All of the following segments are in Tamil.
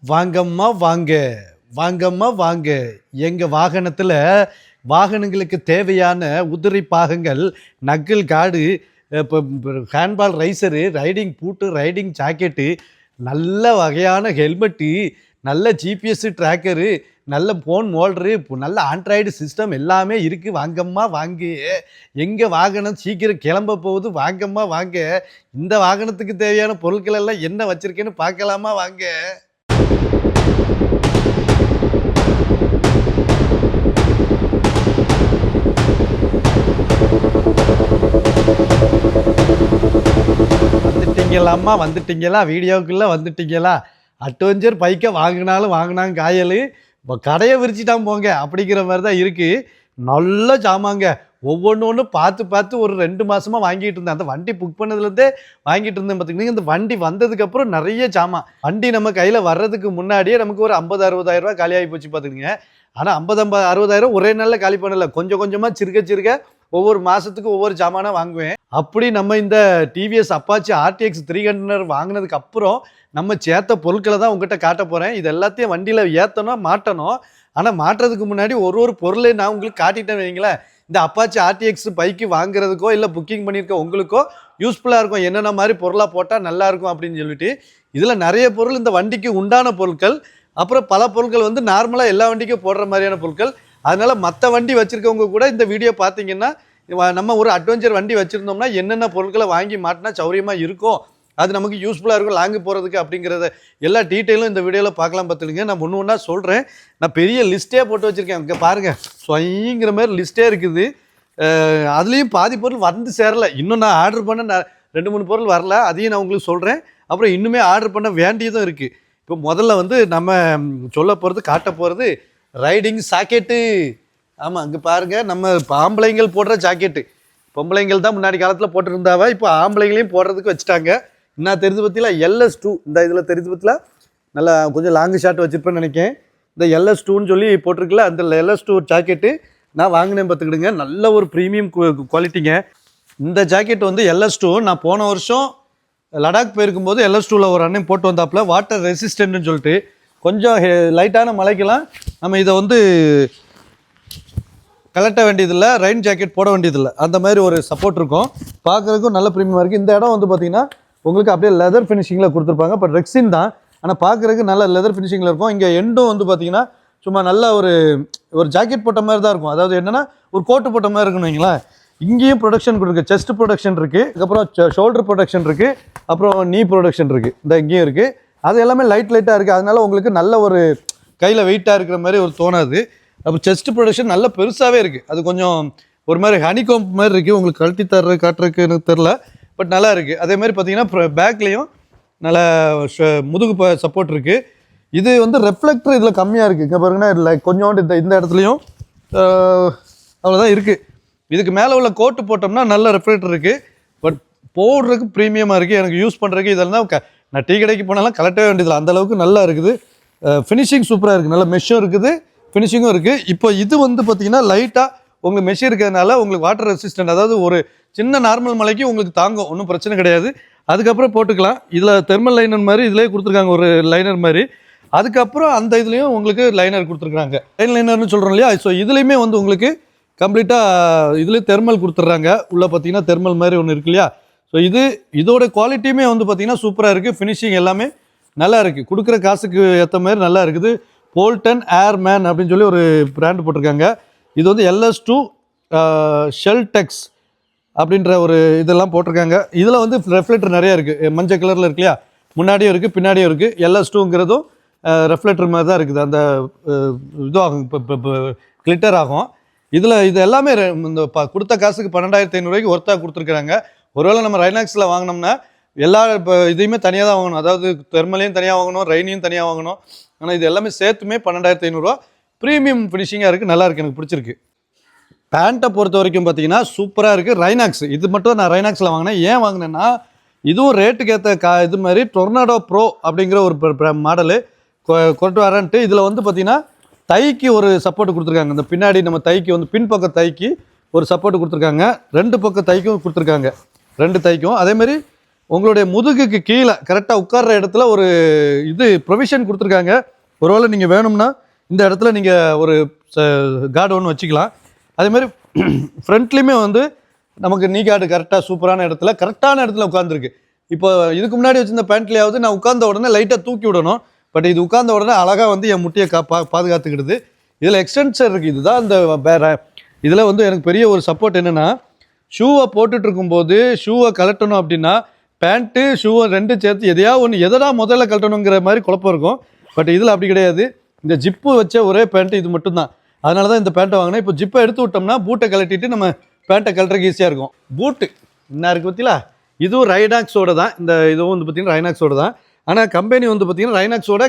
வாங்கம்மா வாங்க, வாங்கம்மா வாங்க. எங்க வாகனத்துல வாகனங்களுக்கு தேவையான உதிரி பாகங்கள், நக்கிள் கார்டு, இப்போ ஹேண்ட்பால் ரைசரு, ரைடிங் பூட்டு, ரைடிங் ஜாக்கெட்டு, நல்ல வகையான ஹெல்மெட்டு, நல்ல ஜிபிஎஸ் ட்ராக்கரு, நல்ல ஃபோன் மோல்டரு, நல்ல ஆண்ட்ராய்டு சிஸ்டம் எல்லாமே இருக்குது. வாங்கம்மா வாங்க. எங்கள் வாகனம் சீக்கிரம் கிளம்ப போகுது. வாங்கம்மா வாங்க. இந்த வாகனத்துக்கு தேவையான பொருட்கள் எல்லாம் என்ன வச்சுருக்கேன்னு பார்க்கலாமா வாங்க. வந்துட்டீங்களாம்மா, வந்துட்டீங்களா, வீடியோக்குள்ளே வந்துட்டீங்களா? அட்வென்ச்சர் பைக்கை வாங்கினாங்க காயல், இப்போ கடையை விரிச்சிட்டான் போங்க அப்படிங்கிற மாதிரி தான் இருக்குது. நல்ல ஜாமாங்க. ஒவ்வொன்று பார்த்து பார்த்து ஒரு 2 மாதமாக வாங்கிட்டு இருந்தேன். அந்த வண்டி புக் பண்ணதுலேருந்தே வாங்கிட்டு இருந்தேன். பார்த்துக்கிட்டீங்க, இந்த வண்டி வந்ததுக்கப்புறம் நிறைய ஜாமான். வண்டி நம்ம கையில் வர்றதுக்கு முன்னாடியே நமக்கு ஒரு 50-60 ரூபா காலியாகி போச்சு பார்த்துக்கிங்க. ஆனால் 50-60 ஒரே நாளில் காலி பண்ணலை. கொஞ்சம் கொஞ்சமாக சிறுக ஒவ்வொரு மாதத்துக்கு ஒவ்வொரு ஜாமானாக வாங்குவேன். அப்படி நம்ம இந்த டிவிஎஸ் அப்பாச்சி RTX 300 வாங்கினதுக்கு அப்புறம் நம்ம சேர்த்த பொருட்களை தான் உங்ககிட்ட காட்ட போகிறேன். இது எல்லாத்தையும் வண்டியில் ஏற்றணும், மாட்டணும். ஆனால் மாட்டுறதுக்கு முன்னாடி ஒரு பொருளை நான் உங்களுக்கு காட்டிட்டேன் வைங்களேன். இந்த அப்பாச்சி RTX பைக்கு வாங்குறதுக்கோ இல்லை புக்கிங் பண்ணியிருக்க உங்களுக்கோ யூஸ்ஃபுல்லாக இருக்கும். என்னென்ன மாதிரி பொருளாக போட்டால் நல்லாயிருக்கும் அப்படின்னு சொல்லிட்டு இதில் நிறைய பொருள் இந்த வண்டிக்கு உண்டான பொருட்கள், அப்புறம் பல பொருட்கள் வந்து நார்மலாக எல்லா வண்டிக்கும் போடுற மாதிரியான பொருட்கள். அதனால் மற்ற வண்டி வச்சுருக்கவங்க கூட இந்த வீடியோ பார்த்தீங்கன்னா, நம்ம ஒரு அட்வென்ச்சர் வண்டி வச்சுருந்தோம்னா என்னென்ன பொருட்களை வாங்கி மாட்டினா சௌரியமாக இருக்கும், அது நமக்கு யூஸ்ஃபுல்லாக இருக்கும் லாங்கு போகிறதுக்கு அப்படிங்கிறத எல்லா டீட்டெயிலும் இந்த வீடியோவில் பார்க்கலாம். பார்த்துடுங்க. நான் ஒன்று சொல்கிறேன். நான் பெரிய லிஸ்ட்டே போட்டு வச்சுருக்கேன். இங்கே பாருங்கள், ஸ்வைங்கிற மாதிரி லிஸ்ட்டே இருக்குது. அதுலேயும் பாதி பொருள் வந்து சேரலை. இன்னும் நான் ஆர்டர் பண்ண 2-3 பொருள் வரல. அதையும் நான் உங்களுக்கு சொல்கிறேன். அப்புறம் இன்னுமே ஆர்டர் பண்ண வேண்டியதும் இருக்குது. இப்போ முதல்ல வந்து நம்ம சொல்ல போகிறது, காட்ட போகிறது ரைடிங் ஜாக்கெட்டு. ஆமாம், இங்கே பாருங்கள், நம்ம ஆம்பளைங்கள் போடுற ஜாக்கெட்டு. பொம்பளைங்கள் தான் முன்னாடி காலத்தில் போட்டுருந்தாவா, இப்போ ஆம்பளைங்களையும் போடுறதுக்கு வச்சுட்டாங்க. என்ன தெரிஞ்சு பற்றிலாம் LS2, இந்த இதில் தெரிஞ்சு பற்றிலாம் நல்லா கொஞ்சம் லாங்கு ஷார்ட் வச்சுருப்பேன்னு நினைக்கிறேன். இந்த LS2ன்னு சொல்லி போட்டிருக்குல்ல, அந்த LS2 ஜாக்கெட்டு நான் வாங்கினேன். பார்த்துக்கிடுங்க, நல்ல ஒரு ப்ரீமியம் குவாலிட்டிங்க. இந்த ஜாக்கெட் வந்து LS2 நான் போன வருஷம் லடாக் போயிருக்கும்போது LS2வில் ஒரு அண்ணன் போட்டு வந்தாப்புல, வாட்டர் ரெசிஸ்டன்ட்னு சொல்லிட்டு. கொஞ்சம் லைட்டான மழைக்கெல்லாம் நம்ம இதை வந்து கலட்ட வேண்டியதில்லை, ரெயின் ஜாக்கெட் போட வேண்டியதில்லை. அந்த மாதிரி ஒரு சப்போர்ட் இருக்கும். பார்க்குறதுக்கும் நல்ல ப்ரீமியமாக இருக்குது. இந்த இடம் வந்து பார்த்திங்கன்னா உங்களுக்கு அப்படியே லெதர் ஃபினிஷிங்கில் கொடுத்துருப்பாங்க. இப்போ ரெக்ஸின் தான், ஆனால் பார்க்குறதுக்கு நல்ல லெதர் ஃபினிஷிங்கில் இருக்கும். இங்கே எண்டும் வந்து பார்த்திங்கன்னா சும்மா நல்ல ஒரு ஜாக்கெட் போட்ட மாதிரி தான் இருக்கும். அதாவது என்னென்னா ஒரு கோட்டு போட்ட மாதிரி இருக்குன்னு வைங்களேன். இங்கேயும் ப்ரொடக்ஷன் கொடுக்குது. செஸ்ட் ப்ரொடக்ஷன் இருக்குது, அதுக்கப்புறம் ஷோல்டர் ப்ரொடக்ஷன் இருக்குது, அப்புறம் நீ ப்ரொடக்ஷன் இருக்குது. இந்த இங்கேயும் இருக்குது. அது எல்லாமே லைட்டாக இருக்குது. அதனால உங்களுக்கு நல்ல ஒரு கையில் வெயிட்டாக இருக்கிற மாதிரி ஒரு தோணாது. அப்புறம் செஸ்ட் ப்ரொடக்ஷன் நல்ல பெருசாகவே இருக்குது. அது கொஞ்சம் ஒரு மாதிரி ஹனிகோம்ப் மாதிரி இருக்குது. உங்களுக்கு கழட்டி காட்டுறதுக்கு எனக்கு தெரில, பட் நல்லா இருக்குது. அதே மாதிரி பார்த்தீங்கன்னா பேக்லேயும் நல்லா முதுகு சப்போர்ட் இருக்குது. இது வந்து ரெஃப்ளெக்டர் இதில் கம்மியாக இருக்குது. இங்கே பாருங்கன்னா இல்லை, கொஞ்சோண்டு இந்த இடத்துலையும் அவ்வளோதான் இருக்குது. இதுக்கு மேலே உள்ள கோட்டு போட்டோம்னா நல்ல ரெஃப்ளெக்டர் இருக்குது. பட் போடுறதுக்கு ப்ரீமியமாக இருக்குது. எனக்கு யூஸ் பண்ணுறதுக்கு இதெல்லாம் நான் டீ கடைக்கு போனாலும் கலட்டவே வேண்டியதில்லை, அந்தளவுக்கு நல்லா இருக்குது. ஃபினிஷிங் சூப்பராக இருக்குது. நல்ல மெஷ்ஷும் இருக்குது, ஃபினிஷிங்கும் இருக்குது. இப்போ இது வந்து பார்த்திங்கன்னா லைட்டாக உங்களுக்கு மெஷ் இருக்கிறதுனால உங்களுக்கு வாட்டர் ரெசிஸ்டன்ட், அதாவது ஒரு சின்ன நார்மல் மலைக்கு உங்களுக்கு தாங்கும், ஒன்றும் பிரச்சனை கிடையாது. அதுக்கப்புறம் போட்டுக்கலாம். இதில் தெர்மல் லைனர் மாதிரி இதிலே கொடுத்துருக்காங்க, ஒரு லைனர் மாதிரி. அதுக்கப்புறம் அந்த இதுலேயும் உங்களுக்கு லைனர் கொடுத்துருக்காங்க, லைனர்னு சொல்கிறோம் இல்லையா. ஸோ இதுலேயுமே வந்து உங்களுக்கு கம்ப்ளீட்டாக இதுலேயே தெர்மல் கொடுத்துட்றாங்க. உள்ளே பார்த்தீங்கன்னா தெர்மல் மாதிரி ஒன்று இருக்கு இல்லையா. ஸோ இதோட குவாலிட்டியுமே வந்து பார்த்திங்கன்னா சூப்பராக இருக்குது. ஃபினிஷிங் எல்லாமே நல்லா இருக்குது. கொடுக்குற காசுக்கு ஏற்ற மாதிரி நல்லா இருக்குது. போல்டன் ஏர்மேன் அப்படின்னு சொல்லி ஒரு பிராண்ட் போட்டிருக்காங்க. இது வந்து LS2 ஷெல்டெக்ஸ் அப்படின்ற ஒரு இதெல்லாம் போட்டிருக்காங்க. இதில் வந்து ரெஃப்ளெக்டர் நிறையா இருக்குது. மஞ்சள் கலரில் இருக்கு இல்லையா, முன்னாடியும் இருக்குது பின்னாடியும் இருக்குது. LS2ங்கிறதும் ரெஃப்ளெக்டர் மாதிரி தான் இருக்குது. அந்த இதுவாகும், இப்போ கிளிட்டர் ஆகும். இது எல்லாமே இந்த கொடுத்த காசுக்கு 12,500 ஒர்த்தாக கொடுத்துருக்குறாங்க. ஒருவேளை நம்ம ரைனாக்ஸில் வாங்கினோம்னா எல்லா இப்போ இதையுமே தனியாக தான் வாங்கணும். அதாவது தெர்மலையும் தனியாக வாங்கணும், ரெயினையும் தனியாக வாங்கணும். ஆனால் இது எல்லாமே சேர்த்துமே 12,500. ப்ரீமியம் ஃபினிஷிங்காக இருக்குது, நல்லா இருக்குது, எனக்கு பிடிச்சிருக்கு. பேண்ட்டை பொறுத்த வரைக்கும் பார்த்தீங்கன்னா சூப்பராக இருக்குது. ரைனாக்ஸ் இது மட்டும் நான் ரைனாக்ஸில் வாங்கினேன். ஏன் வாங்கினேன்னா இதுவும் ரேட்டுக்கு ஏற்ற இது மாதிரி டொர்னாடோ ப்ரோ அப்படிங்கிற ஒரு மாடலு கொண்டு வரேன்ட்டு. இதில் வந்து பார்த்திங்கன்னா தைக்கு ஒரு சப்போர்ட் கொடுத்துருக்காங்க. இந்த பின்னாடி நம்ம தைக்கு வந்து பின்பக்க தைக்கு ஒரு சப்போர்ட் கொடுத்துருக்காங்க. 2 பக்கம் தைக்கும் கொடுத்துருக்காங்க, 2 தைக்கும். அதேமாதிரி உங்களுடைய முதுகுக்கு கீழே கரெக்டாக உட்கார்ற இடத்துல ஒரு இது ப்ரொவிஷன் கொடுத்துருக்காங்க. ஒருவேளை நீங்கள் வேணும்னா இந்த இடத்துல நீங்கள் ஒரு கார்டு ஒன்று வச்சுக்கலாம். அதேமாதிரி ஃப்ரண்ட்லேயுமே வந்து நமக்கு நீ கார்டு கரெக்டாக சூப்பரான இடத்துல உட்காந்துருக்கு. இப்போ இதுக்கு முன்னாடி வச்சிருந்த பேண்ட்லேயாவது நான் உட்கார்ந்த உடனே லைட்டாக தூக்கி விடணும். பட் இது உட்கார்ந்த உடனே அழகாக வந்து என் முட்டியை பாதுகாத்துக்கிடுது. இதில் எக்ஸ்டென்சர் இருக்குது. இதுதான் இந்த இதில் வந்து எனக்கு பெரிய ஒரு சப்போர்ட் என்னென்னா, ஷூவை போட்டுட்டு இருக்கும்போது ஷூவை கலட்டணும் அப்படின்னா பேண்ட்டு ஷூவை ரெண்டும் சேர்த்து எதனா முதல்ல கழட்டணுங்கிற மாதிரி குழப்பம் இருக்கும். பட் இதில் அப்படி கிடையாது. இந்த ஜிப்பு வச்ச ஒரே பேண்ட்டு இது மட்டும்தான். அதனால தான் இந்த பேண்ட்டை வாங்கினேன். இப்போ ஜிப்பை எடுத்து விட்டோம்னா பூட்டை கழட்டிட்டு நம்ம பேண்ட்டை கழட்டுறதுக்கு ஈஸியாக இருக்கும். பூட்டு என்ன இருக்குது பார்த்தீங்களா, இதுவும் ரைனாக்ஸோட தான். இந்த இதுவும் வந்து பார்த்தீங்கன்னா ரைனாக்ஸோட தான். ஆனால் கம்பெனி வந்து பார்த்தீங்கன்னா ரைனாக்ஸோட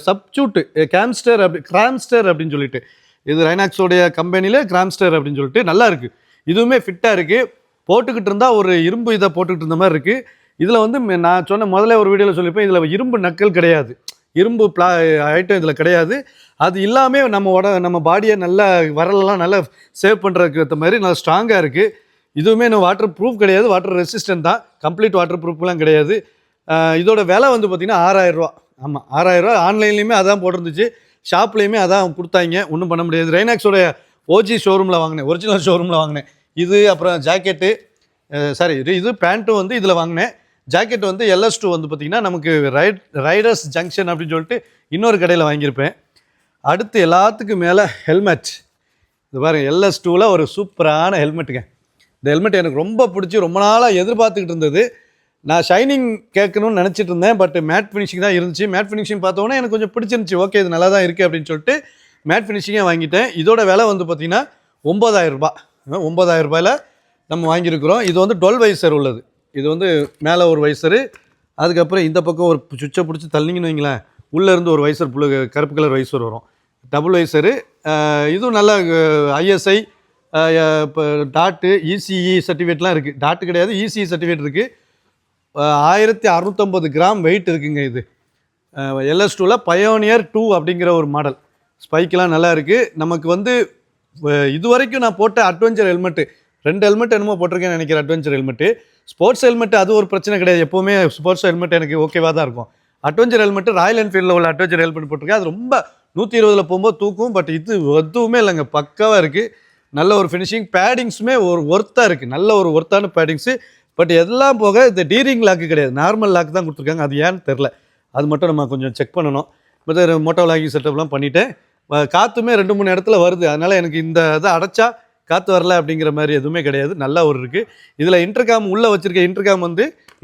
சப்ஸ்டியூட்டு கிராம்ஸ்டர் அப்படின்னு சொல்லிட்டு, இது ரைனாக்ஸோடைய கம்பெனியில் கிராம்ஸ்டர் அப்படின்னு சொல்லிட்டு நல்லா இருக்குது. இதுவுமே ஃபிட்டாக இருக்குது. போட்டுக்கிட்டு இருந்தால் ஒரு இரும்பு இதை போட்டுக்கிட்டு இருந்த மாதிரி இருக்குது. இதில் வந்து நான் சொன்ன முதல்ல ஒரு வீடியோவில் சொல்லியிருப்பேன், இதில் இரும்பு நக்கல் கிடையாது, இரும்பு ஐட்டம் இதில் கிடையாது. அது இல்லாமல் நம்ம பாடியை நல்லா வரலாம் நல்லா சேவ் பண்ணுறதுக்கு ஏற்ற மாதிரி நல்லா ஸ்ட்ராங்காக இருக்குது. இதுவுமே இன்னும் வாட்டர் ப்ரூஃப் கிடையாது, வாட்டர் ரெசிஸ்டன்ட் தான், கம்ப்ளீட் வாட்டர் ப்ரூஃப்லாம் கிடையாது. இதோட விலை வந்து பார்த்திங்கன்னா 6000 ரூபா. ஆமாம் 6000 ரூபா. ஆன்லைன்லேயுமே அதான் போட்டிருந்துச்சு, ஷாப்லேயுமே அதான் கொடுத்தாங்க. ஒன்றும் பண்ண முடியாது. ரைனாக்ஸோடைய ஓஜி ஷோரூமில் வாங்கினேன், ஒரிஜினல் ஷோரூமில் வாங்கினேன். இது அப்புறம் ஜாக்கெட்டு இது பேண்ட்டும் வந்து இதில் வாங்கினேன். ஜாக்கெட் வந்து LS2 வந்து பார்த்திங்கன்னா நமக்கு ரைடர்ஸ் ஜங்ஷன் அப்படின்னு சொல்லிட்டு இன்னொரு கடையில் வாங்கியிருப்பேன். அடுத்து எல்லாத்துக்கும் மேலே ஹெல்மெட். இது பாருங்கள், LS2வில் ஒரு சூப்பரான ஹெல்மெட்டுங்க. இந்த ஹெல்மெட் எனக்கு ரொம்ப பிடிச்சி ரொம்ப நாளாக எதிர்பார்த்துக்கிட்டு இருந்தது. நான் ஷைனிங் கேட்கணும்னு நினச்சிட்டு இருந்தேன். பட் மேட் ஃபினிஷிங் தான் இருந்துச்சு. மேட் ஃபினிஷிங் பார்த்தோன்னே எனக்கு கொஞ்சம் பிடிச்சிருந்துச்சி. ஓகே, இது நல்லா தான் இருக்குது அப்படின்னு சொல்லிட்டு மேட் ஃபினிஷிங்கே வாங்கிட்டேன். இதோட விலை வந்து பார்த்திங்கன்னா 9000 ரூபா. 9000 ரூபாயில் நம்ம வாங்கியிருக்கிறோம். இது வந்து 12 வைசர் உள்ளது. இது வந்து மேலே ஒரு வைசரு, அதுக்கப்புறம் இந்த பக்கம் ஒரு சுவிட்சை பிடிச்சி தள்ளிங்கன்னு வைங்களேன், உள்ளேருந்து ஒரு வைசர் கருப்பு கலர் வைசர் வரும், டபுள் வைசரு. இதுவும் நல்ல ISI இப்போ டாட்டு ECE சர்டிஃபிகேட்லாம் இருக்குது. டாட்டு கிடையாது, ECE சர்டிஃபிகேட் இருக்குது. 1650 கிராம் வெயிட் இருக்குங்க. இது LS2வில் பயோனியர் 2 அப்படிங்கிற ஒரு மாடல். ஸ்பைக்கெலாம் நல்லா இருக்குது. நமக்கு வந்து இது வரைக்கும் நான் போட்ட அட்வென்ச்சர் ஹெல்மெட்டு 2 ஹெல்மெட் என்னமோ போட்டிருக்கேன்னு நினைக்கிறேன். அட்வென்ச்சர் ஹெல்மெட்டு, ஸ்போர்ட்ஸ் ஹெல்மெட் அது ஒரு பிரச்சனை கிடையாது. எப்போவுமே ஸ்போர்ட்ஸ் ஹெல்மெட் எனக்கு ஓகேவாக தான் இருக்கும். அட்வென்ச்சர் ஹெல்மெட்டு ராயல் என்ஃபீல்டில் உள்ள அட்வென்ச்சர் ஹெல்மெட் போட்டிருக்கேன். அது ரொம்ப 120ல் போகும்போது தூக்கும். பட் இது எதுவுமே இல்லைங்க, பக்காவாக இருக்குது. நல்ல ஒரு ஃபினிஷிங், பேடிங்ஸுமே ஒரு ஒர்த்தாக இருக்குது, நல்ல ஒரு ஒர்த்தான பேடிங்ஸு. பட் எல்லாம் போக இந்த டீரிங் லாக்கு கிடையாது, நார்மல் லாக் தான் கொடுத்துருக்காங்க. அது ஏன்னு தெரில, அது மட்டும் நம்ம கொஞ்சம் செக் பண்ணணும். மற்ற மோட்டோ லாக்கிங் செட்டப்லாம் பண்ணிவிட்டேன். காற்றுமே 2-3 இடத்துல வருது. அதனால் எனக்கு இந்த இதை அடைச்சா காற்று வரல அப்படிங்கிற மாதிரி எதுவுமே கிடையாது. நல்லா ஒரு இருக்குது. இதில் இன்டர்காம் உள்ளே வச்சுருக்கேன்.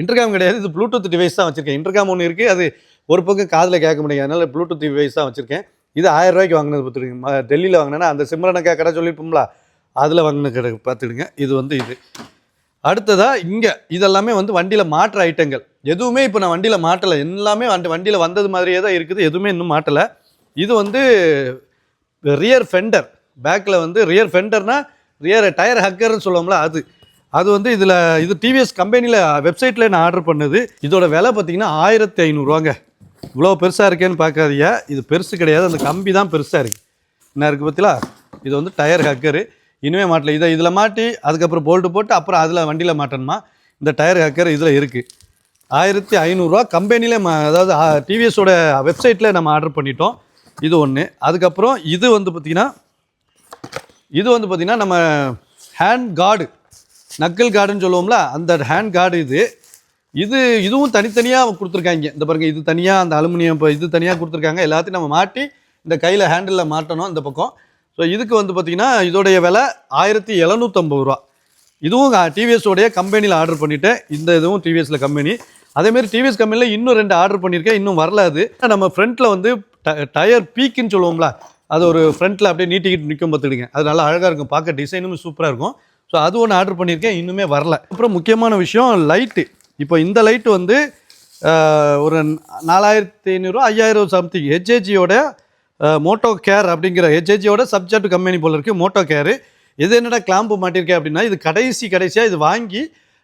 இன்டர்காம் கிடையாது, இது ப்ளூடூத் டிவைஸ் தான் வச்சுருக்கேன். இன்டர்காம் ஒன்று இருக்குது, அது ஒரு பக்கம் காதில் கேட்க முடியாது, அதனால் ப்ளூடூத் டிவைஸ் தான் வச்சுருக்கேன். இது 1000 ரூபாய்க்கு வாங்கினது பார்த்துடுங்க. டெல்லியில் வாங்கினேன்னா அந்த சிம்ரனக்கா கடை சொல்லியிருப்போம்ல, அதில் வாங்கின கடை பார்த்துடுங்க. இது வந்து இது அடுத்ததாக இங்கே இதெல்லாமே வந்து வண்டியில் மாற்ற ஐட்டங்கள். எதுவுமே இப்போ நான் வண்டியில் மாட்டலை, எல்லாமே வண்டியில் வந்தது மாதிரியே தான் இருக்குது, எதுவுமே இன்னும் மாட்டலை. இது வந்து ரியர் ஃபெண்டர், பேக்கில் வந்து ரியர் ஃபெண்டர்னால் ரியர் டயர் ஹக்கர்னு சொல்லுவோம்ல, அது வந்து இது TVS கம்பெனியில் வெப்சைட்டில் நான் ஆர்டர் பண்ணது. இதோட விலை பார்த்தீங்கன்னா 1500 ரூபாங்க. இவ்வளோ பெருசாக இருக்கேன்னு பார்க்காதீங்க, இது பெருசு கிடையாது, அந்த கம்பி தான் பெருசாக இருக்குது. என்ன இருக்குது பார்த்தீங்களா, இது வந்து டயர் ஹக்கரு. இனிமே மாட்டல, இதில் மாட்டி அதுக்கப்புறம் போல்ட்டு போட்டு அப்புறம் அதில் வண்டியில் மாட்டணுமா. இந்த டயர் ஹக்கர் இதில் இருக்குது. 1500 ரூபா கம்பெனியில் அதாவது TVSோட வெப்சைட்டில் நம்ம ஆர்டர் பண்ணிட்டோம். இது ஒன்று. அதுக்கப்புறம் இது வந்து பார்த்திங்கன்னா நம்ம ஹேண்ட் கார்டு, நக்கல் கார்டுன்னு சொல்லுவோம்ல, அந்த ஹேண்ட் கார்டு. இதுவும் தனித்தனியாக கொடுத்துருக்காங்க. இந்த பாருங்கள், இது தனியாக, அந்த அலுமினியம் இப்போ இது தனியாக கொடுத்துருக்காங்க. எல்லாத்தையும் நம்ம மாட்டி இந்த கையில் ஹேண்டிலில் மாட்டணும் இந்த பக்கம். ஸோ இதுக்கு வந்து பார்த்திங்கன்னா இதோடைய விலை 1750 ரூபா. இதுவும் TVSோடைய கம்பெனியில் ஆர்டர் பண்ணிவிட்டேன். இந்த இதுவும் TVSல கம்பெனி. அதேமாரி TVS கம்பெனியில் இன்னும் 2 ஆர்டர் பண்ணியிருக்கேன், இன்னும் வரல. அது நம்ம ஃப்ரண்ட்டில் வந்து டயர் பீக்குன்னு சொல்லுவோம்ல, அது ஒரு ஃப்ரண்ட்டில் அப்படியே நீட்டிக்கிட்டு நிற்கும் பார்த்துடுங்க. அது நல்லா அழகாக இருக்கும், பார்க்க டிசைனும் சூப்பராக இருக்கும். ஸோ அது ஒன்று ஆர்டர் பண்ணியிருக்கேன், இன்னுமே வரல. அப்புறம் முக்கியமான விஷயம் லைட்டு. இப்போ இந்த லைட்டு வந்து ஒரு 4500 5000 சம்திங். HHGயோட மோட்டோ கேர் அப்படிங்கிற HHGயோட சப்ஜெக்ட் கம்பெனி போல் இருக்குது மோட்டோ கேரு. இது என்னடா கிளாம்பு மாட்டியிருக்கேன் அப்படின்னா, இது கடைசியாக இது வாங்கி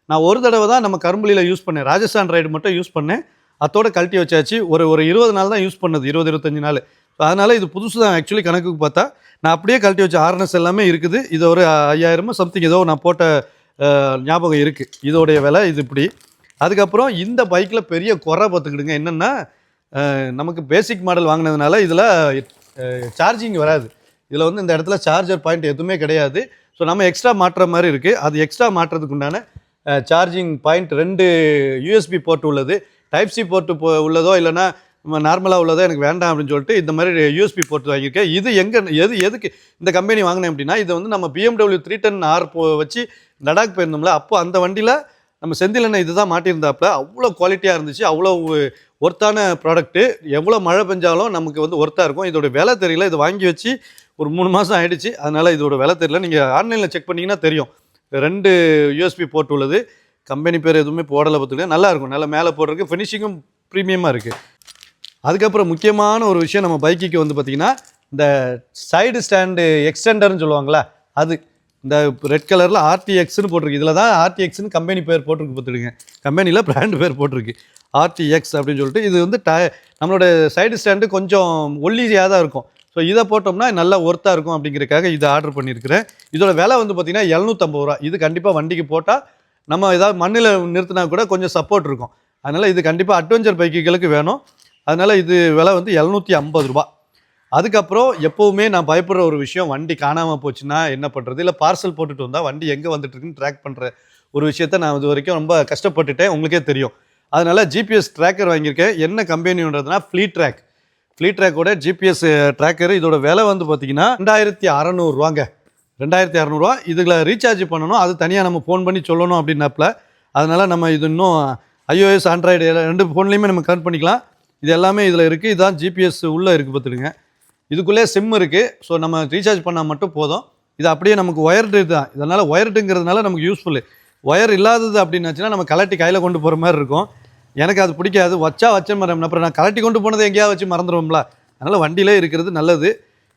நான் ஒரு தடவை தான் நம்ம கரும்புலியில் யூஸ் பண்ணேன். ராஜஸ்தான் ரைடு மட்டும் யூஸ் பண்ணேன், அதோட கழட்டி வச்சாச்சு. ஒரு 20 நாள் தான் யூஸ் பண்ணது, 20-25 நாள். அதனால் இது புதுசு தான் ஆக்சுவலி. கணக்குக்கு பார்த்தா நான் அப்படியே கழட்டி வச்ச ஹார்னஸ் எல்லாமே இருக்குது. இது ஒரு 5000 சம்திங் ஏதோ நான் போட்ட ஞாபகம் இருக்குது. இதோடைய விலை இது இப்படி. அதுக்கப்புறம் இந்த பைக்கில் பெரிய குறை பார்த்துக்கிடுங்க என்னென்னா, நமக்கு பேசிக் மாடல் வாங்கினதுனால இதில் சார்ஜிங் வராது. இதில் வந்து இந்த இடத்துல சார்ஜர் பாயிண்ட் எதுவுமே கிடையாது. ஸோ நம்ம எக்ஸ்ட்ரா மாட்டுற மாதிரி இருக்குது. அது எக்ஸ்ட்ரா மாட்டுறதுக்கு உண்டான சார்ஜிங் பாயிண்ட் 2 யூஎஸ்பி போர்ட் உள்ளது. டைப் சி போர்ட்டு உள்ளதோ இல்லைனா நார்மலாக உள்ளதோ எனக்கு வேண்டாம் அப்படின்னு சொல்லிட்டு இந்த மாதிரி யூஎஸ்பி போர்ட் வாங்கியிருக்கேன். இது எதுக்கு இந்த கம்பெனி வாங்கினேன் அப்படின்னா, இது வந்து நம்ம BMW 310R வச்சு லடாக் போயிருந்தோம்ல, அப்போ அந்த வண்டியில் நம்ம செந்தில் இது தான் மாட்டியிருந்தாப்புல. அவ்வளோ குவாலிட்டியாக இருந்துச்சு, அவ்வளோ ஒர்த்தான ப்ராடக்ட்டு. எவ்வளோ மழை பெஞ்சாலும் நமக்கு வந்து ஒர்த்தாக இருக்கும். இதோட விலை தெரியல. இது வாங்கி வச்சு ஒரு 3 மாதம் ஆகிடுச்சு. அதனால் இதோட விலை தெரியல. நீங்கள் ஆன்லைனில் செக் பண்ணிங்கன்னா தெரியும். 2 யூஎஸ்பி போர்ட் உள்ளது. கம்பெனி பேர் எதுவுமே போடலை பார்த்துக்கிட்டே நல்லாயிருக்கும். நல்லா மேலே போடுறதுக்கு ஃபினிஷிங்கும் ப்ரீமியமாக இருக்குது. அதுக்கப்புறம் முக்கியமான ஒரு விஷயம் நம்ம பைக்குக்கு வந்து பார்த்திங்கன்னா, இந்த சைடு ஸ்டாண்டு எக்ஸ்டெண்டர்னு சொல்லுவாங்களா, அது இந்த ரெட் கலரில் RTXன்னு போட்டிருக்கு. இதில் தான் RTXன்னு கம்பெனி பேர் போட்டிருக்கு பார்த்துடுங்க. கம்பெனியில் பிராண்டு பேர் போட்டிருக்கு RTX அப்படின்னு சொல்லிட்டு. இது வந்து நம்மளோட சைடு ஸ்டாண்டு கொஞ்சம் ஒல்லியாக தான் இருக்கும். ஸோ இதை போட்டோம்னா நல்லா ஒர்த்தாக இருக்கும் அப்படிங்கிறதுக்காக இதை ஆர்டர் பண்ணியிருக்கிறேன். இதோட விலை வந்து பார்த்திங்கன்னா 750 ரூபா. இது கண்டிப்பாக வண்டிக்கு போட்டால் நம்ம ஏதாவது மண்ணில் நிறுத்தினா கூட கொஞ்சம் சப்போர்ட் இருக்கும். அதனால் இது கண்டிப்பாக அட்வென்ச்சர் பைக்குகளுக்கு வேணும். அதனால் இது விலை வந்து 750 ரூபா. அதுக்கப்புறம் எப்போவுமே நான் பயப்படுற ஒரு விஷயம், வண்டி காணாமல் போச்சுன்னா என்ன பண்ணுறது, இல்லை பார்சல் போட்டுட்டு வந்தால் வண்டி எங்கே வந்துட்டுருக்குன்னு ட்ராக் பண்ணுற ஒரு விஷயத்த நான் இது வரைக்கும் ரொம்ப கஷ்டப்பட்டுட்டேன், உங்களுக்கே தெரியும். அதனால் ஜிபிஎஸ் ட்ராக்கர் வாங்கியிருக்கேன். என்ன கம்பெனின்றதுனா ஃப்ளீட்ராக். ஃப்ளீட்ராக்கோட ஜிபிஎஸ் ட்ராக்கர். இதோட விலை வந்து பார்த்திங்கன்னா 2600 ரூபாங்க. 2600 ரூபா. இதில் ரீசார்ஜ் பண்ணணும், அது தனியாக நம்ம ஃபோன் பண்ணி சொல்லணும் அப்படின்னாப்புல. அதனால் நம்ம இது இன்னும் iOS ஆண்ட்ராய்டு 2 ஃபோன்லேயுமே நம்ம கனெக்ட் பண்ணிக்கலாம். இது எல்லாமே இதில் இருக்குது. இதுதான் ஜிபிஎஸ் உள்ளே இருக்குது பார்த்துடுங்க. இதுக்குள்ளே சிம் இருக்குது. ஸோ நம்ம ரீசார்ஜ் பண்ணால் மட்டும் போதும். இது அப்படியே நமக்கு ஒயர்டு தான். இதனால் ஒயர்டுங்கிறதுனால நமக்கு யூஸ்ஃபுல்லு. ஒயர் இல்லாதது அப்படின்னாச்சுன்னா நம்ம கலட்டி கையில் கொண்டு போகிற மாதிரி இருக்கும். எனக்கு அது பிடிக்காது. வச்ச மரம் அப்புறம் நான் கலட்டி கொண்டு போனதை எங்கேயாவது வச்சு மறந்துடுவோம்ல. அதனால் வண்டியிலே இருக்கிறது நல்லது.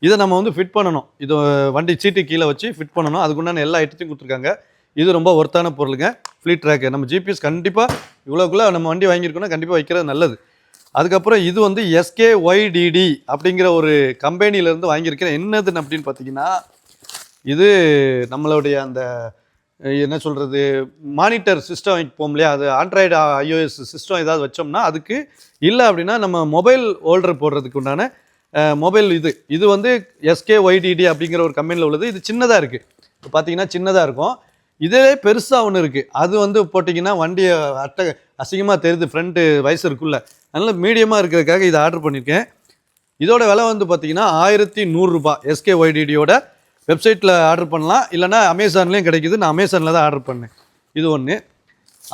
இதை நம்ம வந்து ஃபிட் பண்ணணும். இது வண்டி சீட்டு கீழே வச்சு ஃபிட் பண்ணணும். அதுக்குண்டான எல்லா ஐட்டத்தையும் கொடுத்துருக்காங்க. இது ரொம்ப ஒர்த்தான பொருளுங்க. ஃப்ளீட்ராக். நம்ம ஜிபிஎஸ் கண்டிப்பாக இவ்வளோக்குள்ளே நம்ம வண்டி வாங்கியிருக்கோன்னா கண்டிப்பாக வைக்கிறது நல்லது. அதுக்கப்புறம் இது வந்து SKYDD அப்படிங்கிற ஒரு கம்பெனியிலேருந்து வாங்கியிருக்கிறேன். என்னதுன்னு அப்படின்னு பார்த்தீங்கன்னா, இது நம்மளுடைய அந்த என்ன சொல்கிறது, மானிட்டர் சிஸ்டம் வைப்போம் இல்லையா, அது ஆண்ட்ராய்டு iOS சிஸ்டம் ஏதாவது வச்சோம்னா அதுக்கு, இல்லை அப்படின்னா நம்ம மொபைல் ஹோல்டர் போடுறதுக்கு உண்டான மொபைல் இது வந்து SKYDD அப்படிங்கிற ஒரு கம்பெனியில் உள்ளது. இது சின்னதாக இருக்குது. இப்போ பார்த்தீங்கன்னா சின்னதாக இருக்கும். இதே பெருசாக ஒன்று இருக்குது. அது வந்து போட்டிங்கன்னா வண்டியை அசிங்கமாக தெரியுது ஃப்ரண்ட்டு வைசருக்குள்ளே. அதனால் மீடியமாக இருக்கிறதுக்காக இதை ஆர்டர் பண்ணியிருக்கேன். இதோட விலை வந்து பார்த்திங்கன்னா 1100 ரூபா. SKYDDயோட வெப்சைட்டில் ஆர்டர் பண்ணலாம், இல்லைனா அமேசான்லேயும் கிடைக்குது. நான் அமேசானில் தான் ஆர்டர் பண்ணேன். இது ஒன்று.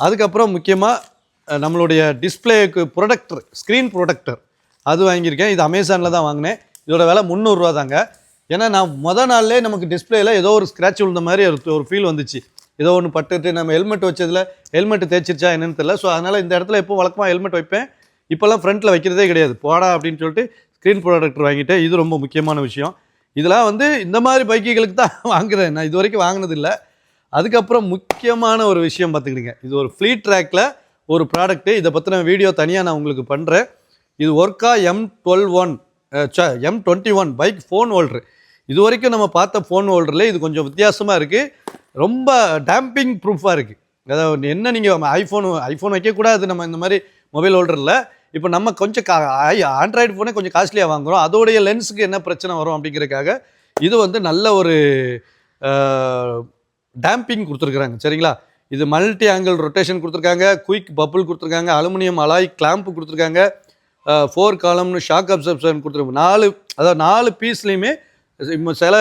அதுக்கப்புறம் முக்கியமாக நம்மளுடைய டிஸ்பிளேக்கு ப்ரொடக்டர், ஸ்க்ரீன் ப்ரொடக்டர் அது வாங்கியிருக்கேன். இது அமேசானில் தான் வாங்கினேன். இதோட விலை 300 ரூபா தாங்க. ஏன்னா நான் நாள்லேயே நமக்கு டிஸ்பிளேயில் ஏதோ ஒரு ஸ்க்ராட்ச் விழுந்த மாதிரி ஒரு ஃபீல் வந்துச்சு. ஏதோ ஒன்று பட்டுட்டு நம்ம ஹெல்மெட் வச்சதில் ஹெல்மெட் தேய்ச்சிருச்சா என்னன்னு தெரியல. ஸோ அதனால் இந்த இடத்துல எப்போ வழக்கமாக ஹெல்மெட் வைப்பேன். இப்போல்லாம் ஃப்ரண்ட்டில் வைக்கிறதே கிடையாது. போடா அப்படின்னு சொல்லிட்டு ஸ்க்ரீன் ப்ரொடக்டர் வாங்கிட்டேன். இது ரொம்ப முக்கியமான விஷயம். இதெல்லாம் வந்து இந்த மாதிரி பைக்குகளுக்கு தான் வாங்குறேன். நான் இது வரைக்கும் வாங்கினதில்லை. அதுக்கப்புறம் முக்கியமான ஒரு விஷயம் பார்த்துக்கிடுங்க. இது ஒரு ஃப்ளீட்ராக்கில் ஒரு ப்ராடக்ட்டு. இதை பற்றின வீடியோ தனியாக நான் உங்களுக்கு பண்ணுறேன். இது ஒர்க்கா M21 பைக் ஃபோன் ஹோல்ட்ரு. இது வரைக்கும் நம்ம பார்த்த ஃபோன் ஹோல்டரில் இது கொஞ்சம் வித்தியாசமாக இருக்குது. ரொம்ப டேம்பிங் ப்ரூஃபாக இருக்குது. அதாவது என்ன, நீங்கள் ஐஃபோன் வைக்கக்கூடாது நம்ம இந்த மாதிரி மொபைல் ஹோல்டரில். இப்போ நம்ம கொஞ்சம் ஆண்ட்ராய்டு ஃபோனே கொஞ்சம் காஸ்ட்லியாக வாங்குகிறோம். அதோடைய லென்ஸுக்கு என்ன பிரச்சனை வரும் அப்படிங்கிறதுக்காக இது வந்து நல்ல ஒரு டேம்பிங் கொடுத்துருக்குறாங்க. சரிங்களா? இது மல்டி ஆங்கிள் ரொட்டேஷன் கொடுத்துருக்காங்க, குயிக் பப்புள் கொடுத்துருக்காங்க, அலுமினியம் அலாய் கிளாம்ப் கொடுத்துருக்காங்க, 4 காலம்னு ஷாக் அப்சர்ப்ஷன் கொடுத்துருக்காங்க. 4 பீஸ்லேயுமே சில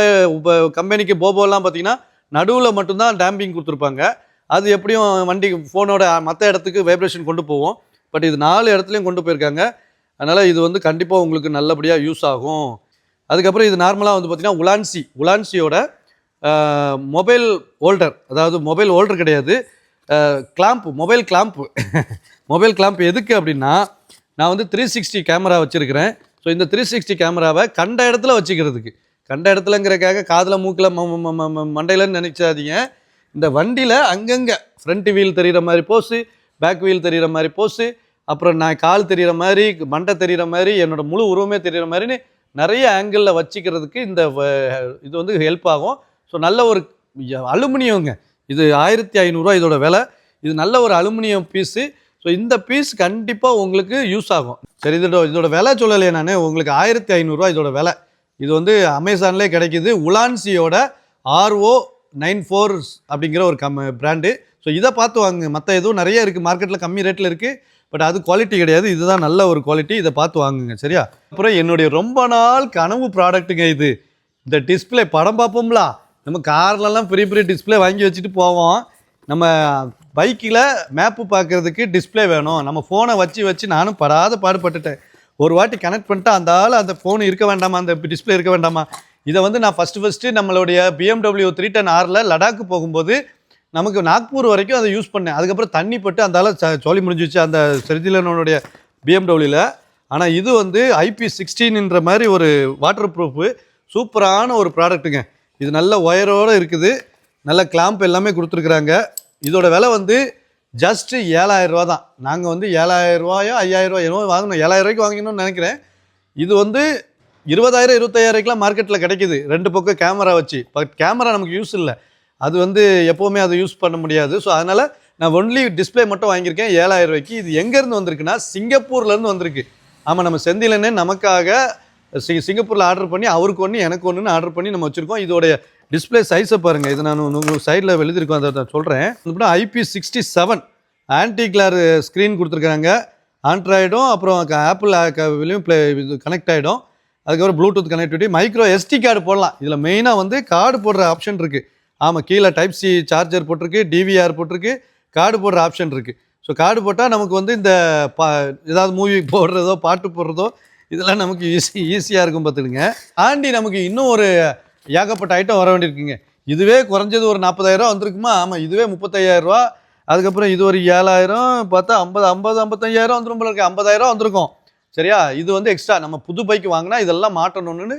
கம்பெனிக்கு போபோலாம் பார்த்தீங்கன்னா நடுவில் மட்டும்தான் டேம்பிங் கொடுத்துருப்பாங்க. அது எப்படியும் வண்டி ஃபோனோட மற்ற இடத்துக்கு வைப்ரேஷன் கொண்டு போவோம். பட் இது 4 இடத்துலையும் கொண்டு போயிருக்காங்க. அதனால் இது வந்து கண்டிப்பாக உங்களுக்கு நல்லபடியாக யூஸ் ஆகும். அதுக்கப்புறம் இது நார்மலாக வந்து பார்த்திங்கன்னா உலான்சியோட மொபைல் ஹோல்டர். அதாவது மொபைல் ஹோல்டர் கிடையாது, மொபைல் கிளாம்ப் எதுக்கு அப்படின்னா, நான் வந்து 360 கேமரா வச்சுருக்கிறேன். ஸோ இந்த 360 கேமராவை கண்ட இடத்துல வச்சுக்கிறதுக்கு, கண்ட இடத்துலங்கிறக்காக காதில் மூக்கில் மண்டையிலன்னு நினைச்சாதீங்க. இந்த வண்டியில் அங்கங்கே ஃப்ரண்ட் வீல் தெரிகிற மாதிரி போஸு, பேக் வீல் தெரிகிற மாதிரி போஸு, அப்புறம் நான் கால் தெரிகிற மாதிரி, மண்டை தெரிகிற மாதிரி, என்னோடய முழு உருவமே தெரிகிற மாதிரின்னு நிறைய ஆங்கிளில் வச்சுக்கிறதுக்கு இது வந்து ஹெல்ப் ஆகும். ஸோ நல்ல ஒரு அலுமினியங்க. இது 1500 ரூபா இதோட விலை. இது நல்ல ஒரு அலுமினியம் பீஸு. ஸோ இந்த பீஸ் கண்டிப்பாக உங்களுக்கு யூஸ் ஆகும். சரி, இதோட விலை சொல்லலையே நான், உங்களுக்கு 1500 இதோட விலை. இது வந்து அமேசான்லேயே கிடைக்கிது. உலான்சியோட RO94 அப்படிங்கிற ஒரு பிராண்டு. ஸோ இதை பார்த்து வாங்குங்க. மற்ற எதுவும் நிறைய இருக்குது மார்க்கெட்டில், கம்மி ரேட்டில் இருக்குது. பட் அது குவாலிட்டி கிடையாது. இதுதான் நல்ல ஒரு குவாலிட்டி. இதை பார்த்து வாங்குங்க, சரியா? அப்புறம் என்னுடைய ரொம்ப நாள் கனவு ப்ராடக்ட்டுங்க இது. இந்த டிஸ்பிளே படம் பார்ப்போம்ல, நம்ம கார்லலாம் பெரிய பெரிய டிஸ்பிளே வாங்கி வச்சுட்டு போவோம். நம்ம பைக்கில் மேப்பு பார்க்குறதுக்கு டிஸ்பிளே வேணும். நம்ம ஃபோனை வச்சு நானும் படாத பாடுபட்டுட்டேன். ஒரு வாட்டி கனெக்ட் பண்ணிட்டா அந்த ஃபோன் இருக்க வேண்டாமா, அந்த டிஸ்பிளே இருக்க வேண்டாமா? இதை வந்து நான் ஃபஸ்ட்டு நம்மளுடைய BMW 310Rல லடாக்கு போகும்போது நமக்கு நாக்பூர் வரைக்கும் அதை யூஸ் பண்ணேன். அதுக்கப்புறம் தண்ணி பட்டு சோழி முடிஞ்சிச்சு அந்த செரிதிலனுடைய BMWவில். ஆனால் இது வந்து IP16ன்ற மாதிரி ஒரு வாட்டர் ப்ரூஃபு சூப்பரான ஒரு ப்ராடக்ட்டுங்க. இது நல்ல ஒயரோடு இருக்குது, நல்ல கிளாம்ப் எல்லாமே கொடுத்துருக்குறாங்க. இதோட விலை வந்து ஜஸ்ட்டு 7000 ரூபா தான். நாங்கள் வந்து 7000 ரூபாயோ 5000 ரூபாயோ என்னவோ வாங்கணும். 7000 ரூபாய்க்கு வாங்கணும்னு நினைக்கிறேன். இது வந்து 20000 25000 மார்க்கெட்டில் கிடைக்கிது, 2 பக்கம் கேமரா வச்சு. பட் கேமரா நமக்கு யூஸ் இல்லை, அது வந்து எப்போவுமே அதை யூஸ் பண்ண முடியாது. ஸோ அதனால் நான் ஒன்லி டிஸ்பிளே மட்டும் வாங்கியிருக்கேன் 7000 ரூபாய்க்கு. இது எங்கேருந்து வந்திருக்குன்னா சிங்கப்பூர்லேருந்து வந்திருக்கு. ஆமாம், நம்ம செந்திலனே நமக்காக சிங்கப்பூரில் ஆர்டர் பண்ணி அவருக்கு ஒன்று எனக்கு ஒன்றுன்னு ஆர்டர் பண்ணி நம்ம வச்சுருக்கோம். இதோடைய டிஸ்பிளே சைஸை பாருங்கள். இது நான் உங்களுக்கு சைடில் எழுதியிருக்கோம், அதை நான் சொல்கிறேன். அப்படின்னா IP67 ஆன்டி கிளார் ஸ்க்ரீன் கொடுத்துருக்காங்க. ஆண்ட்ராய்டும் அப்புறம் ஆப்பிள் விலையும் இது கனெக்ட் ஆகிடும். அதுக்கப்புறம் Bluetooth connectivity, micro SD card போடலாம். இதில் மெயினாக வந்து கார்டு போடுற ஆப்ஷன் இருக்குது. ஆமாம், கீழே டைப் C சார்ஜர் போட்டிருக்கு, DVR போட்டிருக்கு, கார்டு போடுற ஆப்ஷன் இருக்குது. ஸோ கார்டு போட்டால் நமக்கு வந்து இந்த ஏதாவது மூவி போடுறதோ பாட்டு போடுறதோ இதெல்லாம் நமக்கு ஈஸியாக இருக்கும் பார்த்துடுங்க. ஆண்டி நமக்கு இன்னும் ஒரு ஏகப்பட்ட ஐட்டம் வர வேண்டியிருக்குங்க. இதுவே குறைஞ்சது ஒரு 40000 ரூபா வந்திருக்குமா? ஆமாம், இதுவே 35000 ரூபா. அதுக்கப்புறம் இது ஒரு 7000, பார்த்தா 55,000 வந்துடும் போல இருக்கு. 50000 ரூபா வந்திருக்கும், சரியா? இது வந்து எக்ஸ்ட்ரா நம்ம புது பைக் வாங்கினா இதெல்லாம் மாட்டணும்னு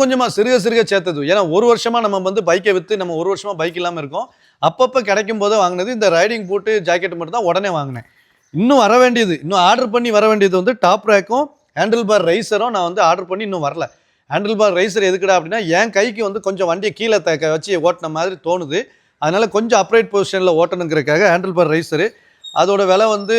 கொஞ்சமாக சிறுக சேர்த்தது. ஏன்னா ஒரு வருஷமாக நம்ம வந்து பைக்கை விற்று நம்ம ஒரு வருஷமாக பைக் இல்லாமல் இருக்கோம். அப்பப்போ கிடைக்கும் போது வாங்கினது இந்த ரைடிங் பூட்டு ஜாக்கெட் மட்டும் தான் உடனே வாங்கினேன். இன்னும் வர வேண்டியது, இன்னும் ஆர்டர் பண்ணி வர வேண்டியது வந்து டாப் ரேக்கும் ஹேண்டில் பார் ரைசரும் நான் வந்து ஆர்டர் பண்ணி இன்னும் வரல. ஹேண்டில் பார் ரைசர் எதுக்குடா அப்படின்னா, என் கைக்கு வந்து கொஞ்சம் வண்டியை கீழே வச்சு ஓட்டின மாதிரி தோணுது. அதனால் கொஞ்சம் அப்ரைட் பொசிஷனில் ஓட்டணுங்கிறதுக்காக ஹேண்டில் பார் ரைசரு. அதோட விலை வந்து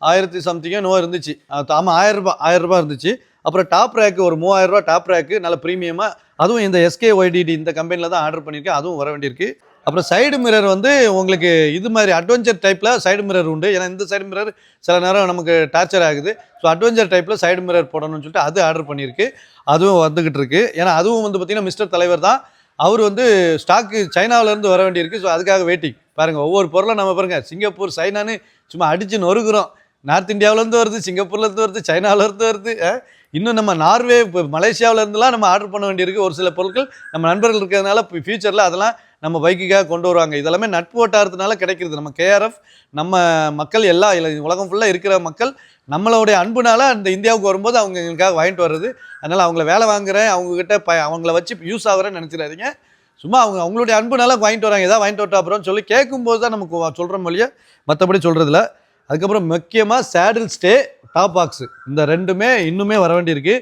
1000 சம்திங்கோ என்னவோ இருந்துச்சு. ஆமாம், 1000 ரூபா இருந்துச்சு. அப்புறம் டாப் ரேக்கு ஒரு 3000 ரூபா டாப் ரேக்கு, நல்ல ப்ரீமியமாக. அதுவும் இந்த SKYDD இந்த கம்பெனியில் தான் ஆர்டர் பண்ணியிருக்கேன். அதுவும் வர வேண்டியிருக்கு. அப்புறம் சைடு மிரர் வந்து உங்களுக்கு இது மாதிரி அட்வென்ச்சர் டைப்பில் சைடு மிரர் உண்டு. ஏன்னா இந்த சைடு மிரர் சில நேரம் நமக்கு டார்ச்சர் ஆகுது. ஸோ அட்வென்ச்சர் டைப்பில் சைடு மிரர் போடணும்னு சொல்லிட்டு அது ஆர்டர் பண்ணியிருக்கு. அதுவும் வந்துக்கிட்டு இருக்குது. ஏன்னா அதுவும் வந்து பார்த்திங்கன்னா மிஸ்டர் தலைவர் தான், அவர் வந்து ஸ்டாக்கு சைனாவிலேருந்து வர வேண்டியிருக்கு. ஸோ அதுக்காக வெயிட்டிங். பாருங்கள், ஒவ்வொரு பொருளும் நம்ம பாருங்கள், சிங்கப்பூர் சைனான்னு சும்மா அடித்து நொறுக்குறோம். நார்த் இந்தியாவிலேருந்து வருது, சிங்கப்பூர்லேருந்து வருது, சைனாவிலேருந்து வருது. இன்னும் நம்ம நார்வே, இப்போ மலேசியாவிலேருந்துலாம் நம்ம ஆர்டர் பண்ண வேண்டியிருக்கு. ஒரு சில பொருட்கள் நம்ம நண்பர்கள் இருக்கிறதுனால இப்போ ஃபியூச்சரில் அதெல்லாம் நம்ம பைக்குக்காக கொண்டு வருவாங்க. இதெல்லாமே நட்பு வட்டாரத்தினால கிடைக்கிறது. நம்ம KRF நம்ம மக்கள் எல்லாம் உலகம் ஃபுல்லாக இருக்கிற மக்கள் நம்மளுடைய அன்புனால அந்த இந்தியாவுக்கு வரும்போது அவங்க எங்களுக்காக வாங்கிட்டு வர்றது. அதனால் அவங்கள வேலை வாங்குறேன், அவங்கக்கிட்ட அவங்கள வச்சு யூஸ் ஆகுறேன்னு நினச்சிடாதீங்க. சும்மா அவங்களுடைய அன்புனால வாங்கிட்டு வராங்க. ஏதாவது வாங்கிட்டு வரட்டா அப்புறம் சொல்லி கேட்கும்போது தான் நமக்கு சொல்கிற மொழியை, மற்றபடி சொல்கிறதில்ல. அதுக்கப்புறம் முக்கியமாக சேடில் ஸ்டே, டாப் பாக்ஸு, இந்த ரெண்டுமே இன்னுமே வர வேண்டியிருக்கு.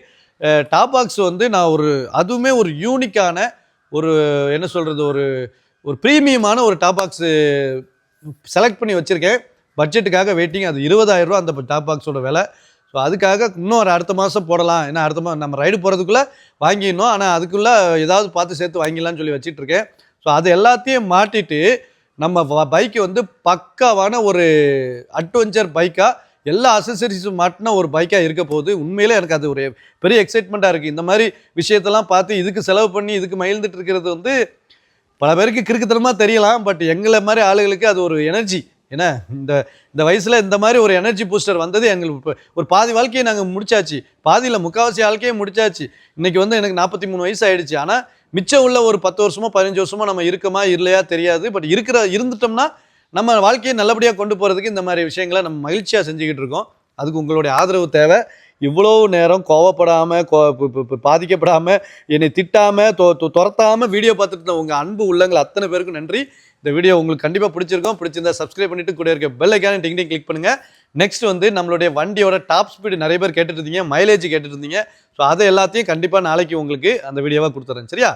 டாப் பாக்ஸ் வந்து நான் அதுவுமே ஒரு யூனிக்கான ஒரு என்ன சொல்கிறது, ஒரு ப்ரீமியமான ஒரு டாப் பாக்ஸு செலக்ட் பண்ணி வச்சுருக்கேன். பட்ஜெட்டுக்காக வெயிட்டிங். அது 20000 ரூபா அந்த டாப் பாக்ஸோட விலை. ஸோ அதுக்காக இன்னும் ஒரு அடுத்த மாதம் போடலாம். ஏன்னா அடுத்த மாதம் நம்ம ரைடு போகிறதுக்குள்ளே வாங்கிடணும். ஆனால் அதுக்குள்ளே ஏதாவது பார்த்து சேர்த்து வாங்கிடலான்னு சொல்லி வச்சிட்ருக்கேன். ஸோ அது எல்லாத்தையும் மாட்டிட்டு நம்ம பைக்கு வந்து பக்காவான ஒரு அட்வென்ச்சர் பைக்காக, எல்லா அசசரிஸும் மாட்டின ஒரு பைக்காக இருக்க போகுது. உண்மையிலே எனக்கு அது ஒரு பெரிய எக்ஸைட்மெண்ட்டாக இருக்குது. இந்த மாதிரி விஷயத்தெல்லாம் பார்த்து இதுக்கு செலவு பண்ணி இதுக்கு மகிழ்ந்துட்டு இருக்கிறது வந்து பல பேருக்கு கிறுக்குத்தனமாக தெரியலாம். பட் எங்களை மாதிரி ஆளுகளுக்கு அது ஒரு எனர்ஜி. ஏன்னா இந்த வயசில் இந்த மாதிரி ஒரு எனர்ஜி பூஸ்டர் வந்தது எங்களுக்கு ஒரு பாதி வாழ்க்கையை நாங்கள் முடிச்சாச்சு. பாதியில் முக்கால்வாசி வாழ்க்கையை முடிச்சாச்சு. இன்றைக்கி வந்து எனக்கு 43 வயசு ஆகிடுச்சு. ஆனால் மிச்சம் உள்ள ஒரு 10 வருஷமோ 15 வருஷமோ நம்ம இருக்கமா இல்லையா தெரியாது. பட் இருந்துட்டோம்னா நம்ம வாழ்க்கையை நல்லபடியாக கொண்டு போகிறதுக்கு இந்த மாதிரி விஷயங்களை நம்ம மகிழ்ச்சியாக செஞ்சுக்கிட்டு இருக்கோம். அதுக்கு உங்களுடைய ஆதரவு தேவை. இவ்வளோ நேரம் கோவப்படாமல் பாதிக்கப்படாமல் என்னை திட்டாமல் துரத்தாமல் வீடியோ பார்த்துட்டு இருந்த உங்கள் அன்பு உள்ளங்கள் அத்தனை பேருக்கும் நன்றி. இந்த வீடியோ உங்களுக்கு கண்டிப்பாக பிடிச்சிருந்தா சப்ஸ்கிரைப் பண்ணிவிட்டு கூட இருக்க பெல் ஐக்கானை டிங் கிளிக் பண்ணுங்கள். நெக்ஸ்ட் வந்து நம்மளுடைய வண்டியோட டாப் ஸ்பீடு நிறைய பேர் கேட்டுட்டு இருந்தீங்க, மைலேஜ் கேட்டுட்டு இருந்தீங்க. ஸோ அதை எல்லாத்தையும் கண்டிப்பாக நாளைக்கு உங்களுக்கு அந்த வீடியோவாக கொடுத்துட்றேன், சரியா?